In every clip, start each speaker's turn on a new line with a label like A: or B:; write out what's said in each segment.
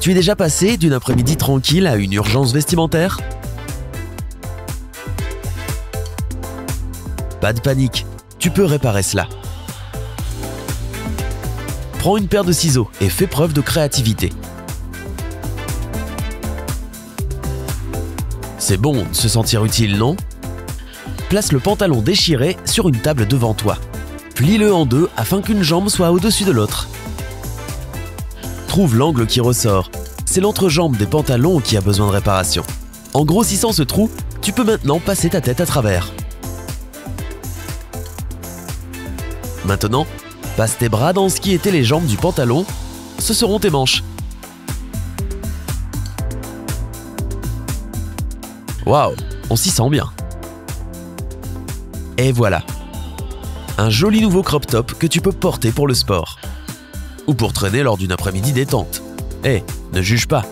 A: Tu es déjà passé d'une après-midi tranquille à une urgence vestimentaire? Pas de panique, tu peux réparer cela. Prends une paire de ciseaux et fais preuve de créativité. C'est bon de se sentir utile, non? Place le pantalon déchiré sur une table devant toi. Plie-le en deux afin qu'une jambe soit au-dessus de l'autre. Trouve l'angle qui ressort. C'est l'entrejambe des pantalons qui a besoin de réparation. En grossissant ce trou, tu peux maintenant passer ta tête à travers. Maintenant, passe tes bras dans ce qui étaient les jambes du pantalon. Ce seront tes manches. Waouh, on s'y sent bien. Et voilà. Un joli nouveau crop top que tu peux porter pour le sport. Ou pour traîner lors d'une après-midi détente. Eh, ne juge pas.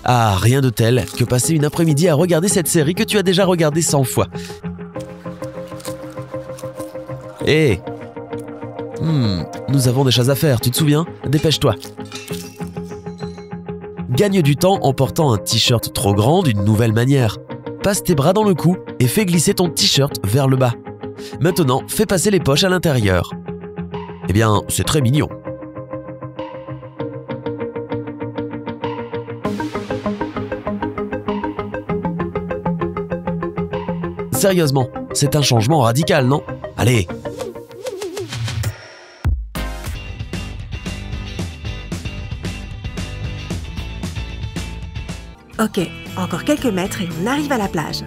A: Ah, rien de tel que passer une après-midi à regarder cette série que tu as déjà regardée 100 fois. Eh, nous avons des choses à faire, tu te souviens? Dépêche-toi. Gagne du temps en portant un t-shirt trop grand d'une nouvelle manière. Passe tes bras dans le cou et fais glisser ton t-shirt vers le bas. Maintenant, fais passer les poches à l'intérieur. Eh bien, c'est très mignon. Sérieusement, c'est un changement radical, non? Allez!
B: Ok, encore quelques mètres et on arrive à la plage.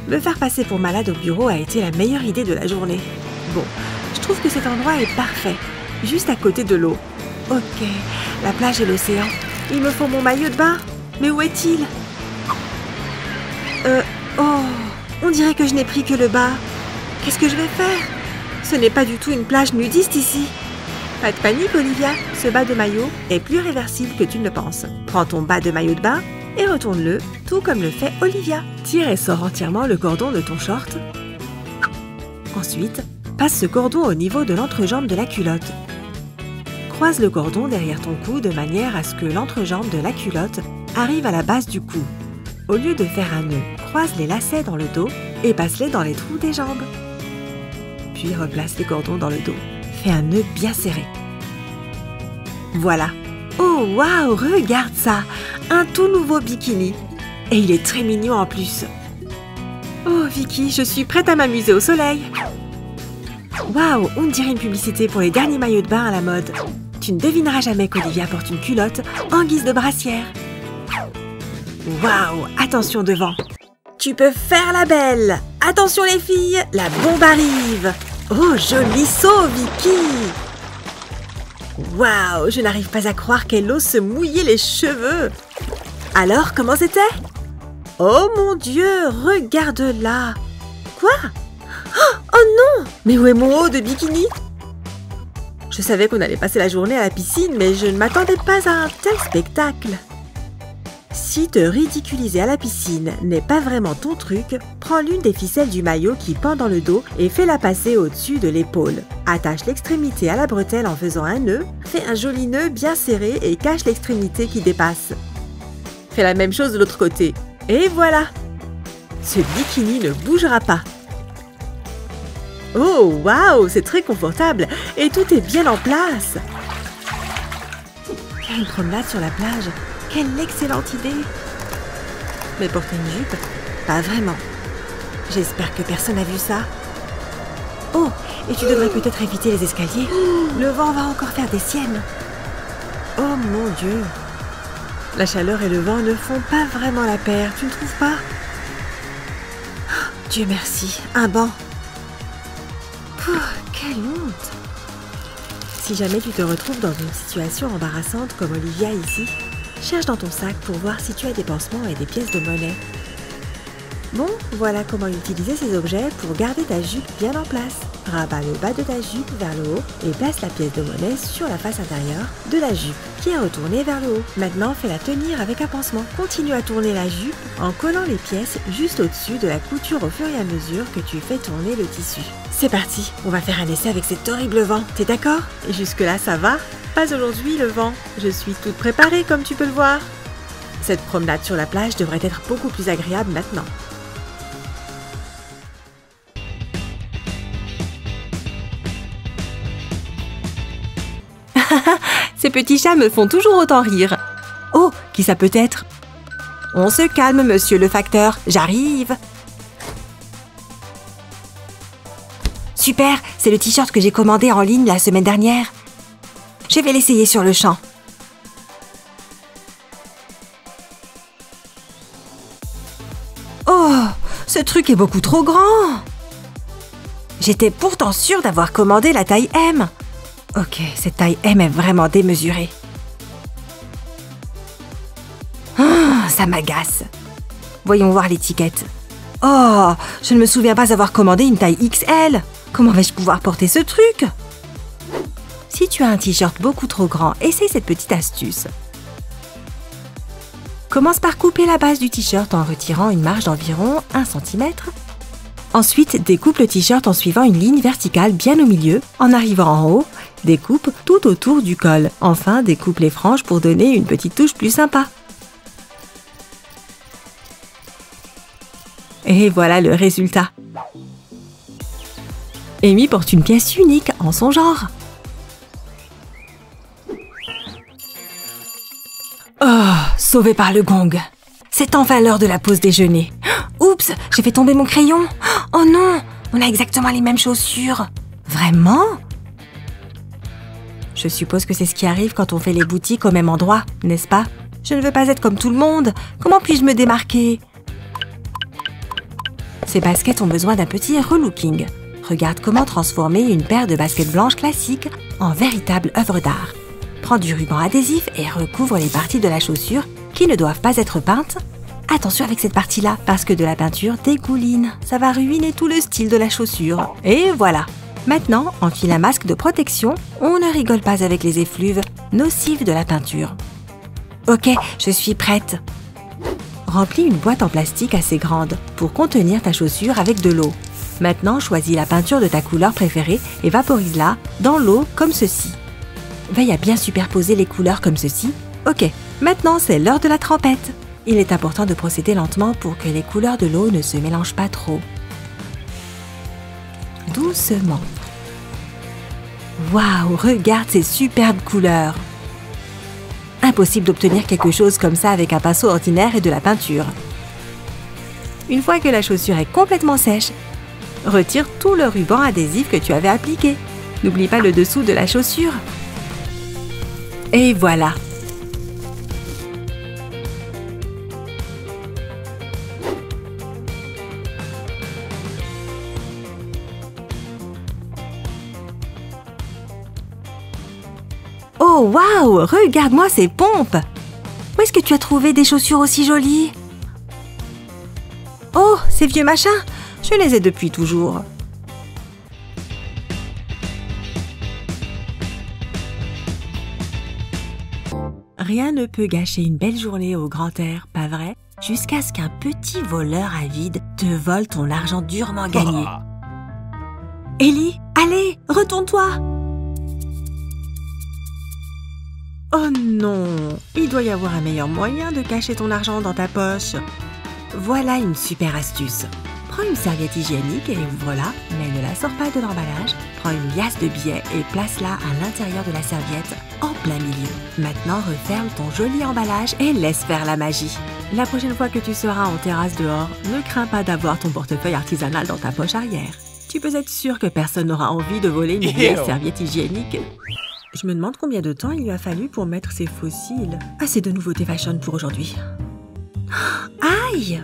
B: Me faire passer pour malade au bureau a été la meilleure idée de la journée. Bon, je trouve que cet endroit est parfait, juste à côté de l'eau. Ok, la plage et l'océan. Il me faut mon maillot de bain. Mais où est-il? Oh, on dirait que je n'ai pris que le bas. Qu'est-ce que je vais faire? Ce n'est pas du tout une plage nudiste ici. Pas de panique, Olivia. Ce bas de maillot est plus réversible que tu ne le penses. Prends ton bas de maillot de bain et retourne-le, tout comme le fait Olivia. Tire et sors entièrement le cordon de ton short. Ensuite, passe ce cordon au niveau de l'entrejambe de la culotte. Croise le cordon derrière ton cou de manière à ce que l'entrejambe de la culotte arrive à la base du cou. Au lieu de faire un nœud, croise les lacets dans le dos et passe-les dans les trous des jambes. Puis replace les cordons dans le dos. Fais un nœud bien serré. Voilà. Oh waouh, regarde ça! Un tout nouveau bikini. Et il est très mignon en plus. Oh Vicky, je suis prête à m'amuser au soleil. Waouh, on dirait une publicité pour les derniers maillots de bain à la mode. Tu ne devineras jamais qu'Olivia porte une culotte en guise de brassière. Waouh, attention devant. Tu peux faire la belle. Attention les filles, la bombe arrive. Oh, joli saut, Vicky! Waouh, je n'arrive pas à croire qu'elle ose se mouiller les cheveux. Alors, comment c'était? Oh mon Dieu, regarde là. Quoi? Oh non! Mais où est mon haut de bikini? Je savais qu'on allait passer la journée à la piscine, mais je ne m'attendais pas à un tel spectacle. Si te ridiculiser à la piscine n'est pas vraiment ton truc, prends l'une des ficelles du maillot qui pend dans le dos et fais-la passer au-dessus de l'épaule. Attache l'extrémité à la bretelle en faisant un nœud, fais un joli nœud bien serré et cache l'extrémité qui dépasse. Fais la même chose de l'autre côté. Et voilà! Ce bikini ne bougera pas. Oh, waouh, c'est très confortable et tout est bien en place. Faire une promenade sur la plage. Quelle excellente idée! Mais porter une jupe? Pas vraiment. J'espère que personne n'a vu ça. Oh, et tu devrais peut-être éviter les escaliers. Le vent va encore faire des siennes. Oh mon Dieu! La chaleur et le vent ne font pas vraiment la paire, tu ne trouves pas? Dieu merci, un banc. Quelle honte! Si jamais tu te retrouves dans une situation embarrassante comme Olivia ici, cherche dans ton sac pour voir si tu as des pansements et des pièces de monnaie. Bon, voilà comment utiliser ces objets pour garder ta jupe bien en place. Rabats le bas de ta jupe vers le haut et place la pièce de monnaie sur la face intérieure de la jupe qui est retournée vers le haut. Maintenant, fais-la tenir avec un pansement. Continue à tourner la jupe en collant les pièces juste au-dessus de la couture au fur et à mesure que tu fais tourner le tissu. C'est parti, on va faire un essai avec cet horrible vent. T'es d'accord? Et jusque-là, ça va? Pas aujourd'hui le vent. Je suis toute préparée comme tu peux le voir. Cette promenade sur la plage devrait être beaucoup plus agréable maintenant. Ces petits chats me font toujours autant rire. Oh, qui ça peut être? On se calme, monsieur le facteur, j'arrive. Super, c'est le t-shirt que j'ai commandé en ligne la semaine dernière. Je vais l'essayer sur le champ. Oh, ce truc est beaucoup trop grand. J'étais pourtant sûre d'avoir commandé la taille M. Ok, cette taille M est vraiment démesurée. Ah, ça m'agace. Voyons voir l'étiquette. Oh, je ne me souviens pas avoir commandé une taille XL. Comment vais-je pouvoir porter ce truc? Si tu as un t-shirt beaucoup trop grand, essaye cette petite astuce. Commence par couper la base du t-shirt en retirant une marge d'environ 1 cm. Ensuite, découpe le t-shirt en suivant une ligne verticale bien au milieu. En arrivant en haut, découpe tout autour du col. Enfin, découpe les franges pour donner une petite touche plus sympa. Et voilà le résultat. Amy porte une pièce unique en son genre. Oh, sauvée par le gong. C'est enfin l'heure de la pause déjeuner. Oups, j'ai fait tomber mon crayon. Oh non, on a exactement les mêmes chaussures. Vraiment? Je suppose que c'est ce qui arrive quand on fait les boutiques au même endroit, n'est-ce pas? Je ne veux pas être comme tout le monde. Comment puis-je me démarquer? Ces baskets ont besoin d'un petit relooking. Regarde comment transformer une paire de baskets blanches classiques en véritable œuvre d'art. Prends du ruban adhésif et recouvre les parties de la chaussure qui ne doivent pas être peintes. Attention avec cette partie-là, parce que de la peinture dégouline. Ça va ruiner tout le style de la chaussure. Et voilà. Maintenant, enfile un masque de protection. On ne rigole pas avec les effluves nocives de la peinture. Ok, je suis prête. Remplis une boîte en plastique assez grande pour contenir ta chaussure avec de l'eau. Maintenant, choisis la peinture de ta couleur préférée et vaporise-la dans l'eau comme ceci. Veille à bien superposer les couleurs comme ceci. Ok, maintenant c'est l'heure de la trempette. Il est important de procéder lentement pour que les couleurs de l'eau ne se mélangent pas trop. Doucement. Waouh, regarde ces superbes couleurs. Impossible d'obtenir quelque chose comme ça avec un pinceau ordinaire et de la peinture. Une fois que la chaussure est complètement sèche, retire tout le ruban adhésif que tu avais appliqué. N'oublie pas le dessous de la chaussure. Et voilà. Oh waouh, regarde-moi ces pompes. Où est-ce que tu as trouvé des chaussures aussi jolies? Oh, ces vieux machins, je les ai depuis toujours. Rien ne peut gâcher une belle journée au grand air, pas vrai? Jusqu'à ce qu'un petit voleur avide te vole ton argent durement gagné. Ellie, allez, retourne-toi! Oh non, il doit y avoir un meilleur moyen de cacher ton argent dans ta poche. Voilà une super astuce. Prends une serviette hygiénique et ouvre-la, mais ne la sors pas de l'emballage. Prends une liasse de billets et place-la à l'intérieur de la serviette, en plein milieu. Maintenant, referme ton joli emballage et laisse faire la magie. La prochaine fois que tu seras en terrasse dehors, ne crains pas d'avoir ton portefeuille artisanal dans ta poche arrière. Tu peux être sûr que personne n'aura envie de voler une vieille serviette hygiénique. Je me demande combien de temps il lui a fallu pour mettre ces fossiles. Assez de nouveautés fashion pour aujourd'hui. Aïe!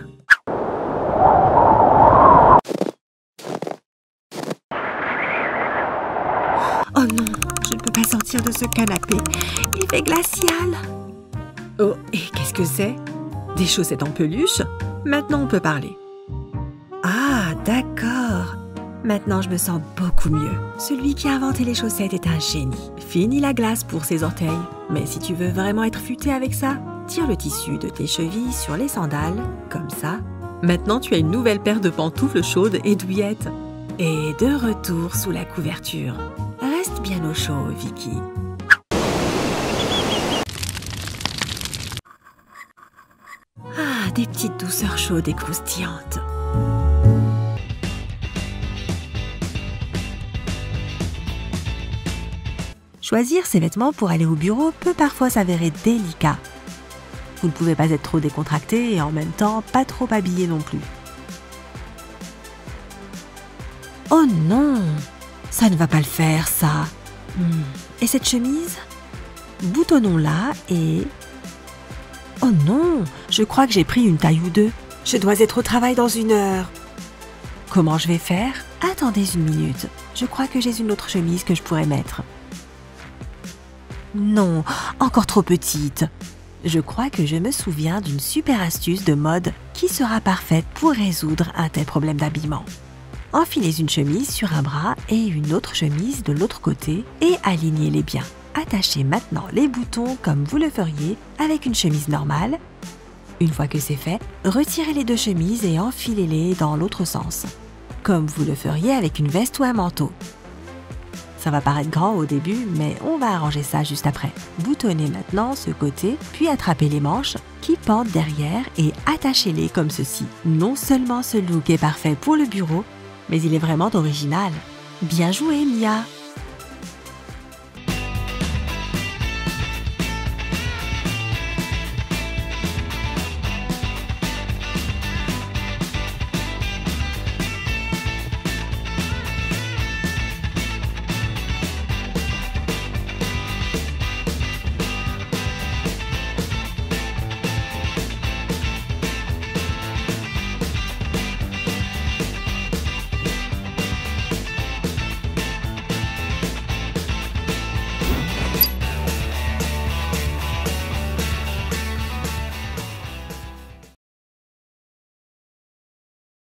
B: Oh non, je ne peux pas sortir de ce canapé. Il fait glacial. Oh, et qu'est-ce que c'est? Des chaussettes en peluche? Maintenant on peut parler. Maintenant, je me sens beaucoup mieux. Celui qui a inventé les chaussettes est un génie. Fini la glace pour ses orteils. Mais si tu veux vraiment être futé avec ça, tire le tissu de tes chevilles sur les sandales, comme ça. Maintenant, tu as une nouvelle paire de pantoufles chaudes et douillettes. Et de retour sous la couverture. Reste bien au chaud, Vicky. Ah, des petites douceurs chaudes et croustillantes. Choisir ses vêtements pour aller au bureau peut parfois s'avérer délicat. Vous ne pouvez pas être trop décontracté et en même temps pas trop habillé non plus. Oh non, ça ne va pas le faire ça. Et cette chemise? Boutonnons-la et... Oh non, je crois que j'ai pris une taille ou deux. Je dois être au travail dans 1 heure. Comment je vais faire? Attendez une minute, je crois que j'ai une autre chemise que je pourrais mettre. Non, encore trop petite. Je crois que je me souviens d'une super astuce de mode qui sera parfaite pour résoudre un tel problème d'habillement. Enfilez une chemise sur un bras et une autre chemise de l'autre côté et alignez-les bien. Attachez maintenant les boutons comme vous le feriez avec une chemise normale. Une fois que c'est fait, retirez les 2 chemises et enfilez-les dans l'autre sens, comme vous le feriez avec une veste ou un manteau. Ça va paraître grand au début, mais on va arranger ça juste après. Boutonnez maintenant ce côté, puis attrapez les manches qui pendent derrière et attachez-les comme ceci. Non seulement ce look est parfait pour le bureau, mais il est vraiment original. Bien joué, Mia!